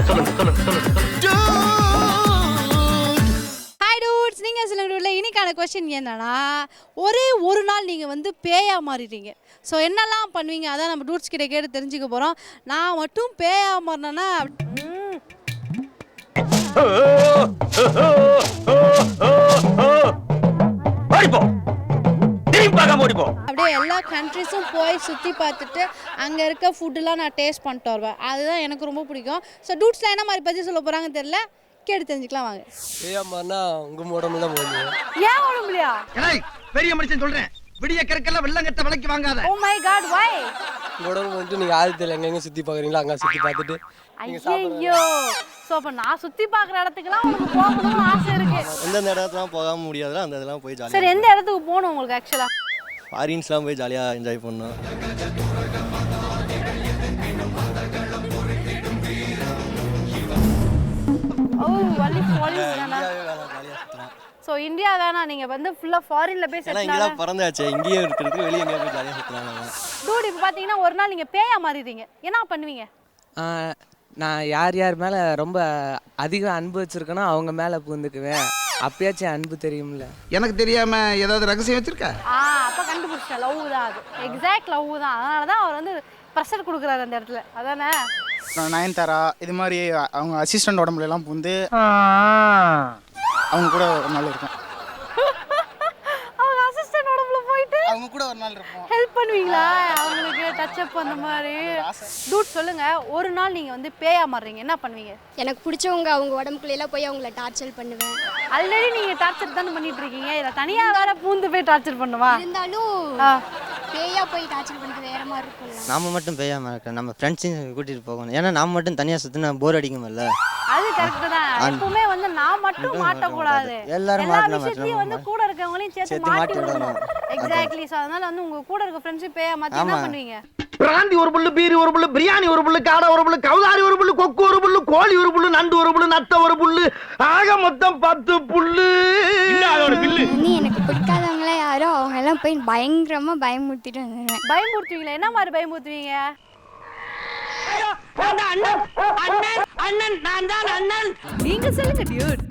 Hi dudes, நீங்கள் சொல்லுங்க. இன்னைக்கான கொஸ்டின் என்னன்னா, ஒரே ஒரு நாள் நீங்கள் வந்து பேயா மாறிடுறீங்க. ஸோ என்னெல்லாம் பண்ணுவீங்க, அதான் நம்ம டூட்ஸ் கிட்ட கேட்டு தெரிஞ்சுக்க போகிறோம். நான் மட்டும் பேயா மாறினேன்னா அப்படியே எல்லா கண்ட்ரிஸும் போய் சுற்றி பார்த்துட்டு அங்கே இருக்க ஃபுட்டுலாம் நான் டேஸ்ட் பண்ணிட்டு வருவேன். அதுதான் எனக்கு ரொம்ப பிடிக்கும். ஸோ டூட்ஸில் என்ன மாதிரி பற்றி சொல்ல போகிறாங்கன்னு தெரியல, கேட்டு தெரிஞ்சுக்கலாம் வாங்க. ஏமாண்ணா உங்க உடம்புல தான் போகுது. ஏன் உடம்புலையா? பெரிய மனுஷன் சொல்றேன், விடிய கற்கெல்லாம் வெள்ளங்கட்ட விலைக்கு வாங்காத. ஓ மை காட், வை? உங்க உடம்பு வந்துட்டு நீங்க ஆதித்யில எங்க சுத்தி பாக்குறீங்களா அங்க சுத்தி பார்த்துட்டு ஐயோ, ஸோ அப்போ நான் சுற்றி பார்க்குற இடத்துக்குலாம் உங்களுக்கு போகணும்னு ஆசை இருக்கு. எந்தெந்த இடத்துலாம் போகாம முடியாதுல அந்த இதெல்லாம் போய் ஜாலியாக. சரி, எந்த இடத்துக்கு போகணும் உங்களுக்கு ஆக்சுவலாக? ஃபாரின்ஸ்லாம் போய் ஜாலியாக என்ஜாய் பண்ணோம். ஓ, ஒன்லி ஃபாரின்ஸ் தானா? ஜாலியாக சுற்றலாம். ஸோ இந்தியா வேணாம், நீங்கள் வந்து ஃபுல்லாக ஃபாரினில் போய் ஏன்னா செட்டில் இங்கே தான் பிறந்தாச்சு, இங்கேயே இருக்கிறதுக்கு வெளியே எங்கேயா போய் ஜாலியாக சுற்றலாம். டூட், இப்போ பார்த்தீங்கன்னா ஒரு நாள் நீங்கள் பேயா மாறிடுறீங்க, என்ன பண்ணுவீங்க? நான் யார் யார் மேலே ரொம்ப அதிகம் அன்பு வச்சுருக்கேனோ அவங்க மேலே பூந்துக்குவேன். அப்பயாச்சும் அன்பு தெரியும்ல. எனக்கு தெரியாம ஏதாவது ரகசியம் வச்சிருக்க? அப்போ கண்டுபிடிச்சேன், லவ் தான் அது, எக்ஸாக்ட் லவ் தான். அதனால தான் அவர் வந்து ப்ரெஷர் கொடுக்குறாரு அந்த இடத்துல, அதானே? நயன்தாரா இது மாதிரி அவங்க அசிஸ்டன்ட் உடம்புல எல்லாம் பூந்து அவங்க கூட ஒரு நாள் இருக்கும். அவங்க அசிஸ்டன்ட் உடம்புல போயிட்டு அவங்க கூட ஒரு நாள் இருப்போம். ஹெல்ப் பண்ணுவீங்களா அவங்களுக்கு, டச் அப் அந்த மாதிரி? டூட் சொல்லுங்க, ஒரு நாள் நீங்க வந்து பேயா மாறுறீங்க, என்ன பண்ணுவீங்க? எனக்கு பிடிச்சவங்க அவங்க உடம்புக்குள்ளேலாம் போய் அவங்கள டார்ச்சர் பண்ணுவேன். ஆல்ரெடி நீங்க டார்ச்சர் தானே பண்ணிட்டு இருக்கீங்க, இதில் தனியா வேற பூந்து போய் டார்ச்சர் பண்ணுவா? இருந்தாலும் பேயா போய் டார்ச்சர் பண்ணுறது வேற மாதிரி இருக்கும்ல. நாம மட்டும் பேயாம இருக்க, நம்ம ஃப்ரெண்ட்ஸையும் கூட்டிட்டு போகணும். ஏன்னா நாம மட்டும் தனியா சுத்தினா போர் அடிக்கும்ல. அது கரெக்ட் தான். எப்பவுமே வந்து நான் மட்டும் மாட்டக்கூடாது, எல்லா விஷயத்தையும் வந்து கூட இருக்கவங்களையும் சேர்த்து மாட்டி விடணும். எக்ஸாக்ட்லி. ஸோ அதனால வந்து உங்க கூட இருக்க ஃப்ரெண்ட்ஷிப் பேயா மாத்தி என்ன பண்ணுவீங்க? பிராந்தி ஒரு புல்லு, பீரி ஒரு புல்லு, பிரியாணி ஒரு புல்லு, காடை ஒரு புல்லு, கவுதாரி ஒரு புல்லு, கொக்கு ஒரு புல்லு, கோழி ஒரு புல்லு, நண்டு ஒரு புல்லு, நத்த ஒரு புல்லு, ஆக மொத்தம் 10 புல்லு. நீ எனக்கு பிடிக்காதவங்கள யாரோ அவங்க எல்லாம் போய் பயங்கரமா பயமுறுத்திட்டு வந்துடுவேன். பயமுறுத்துவீங்களா? என்ன மாதிரி பயமுறுத்துவீங்க? நீங்க சொல்லுங்க டியூட்.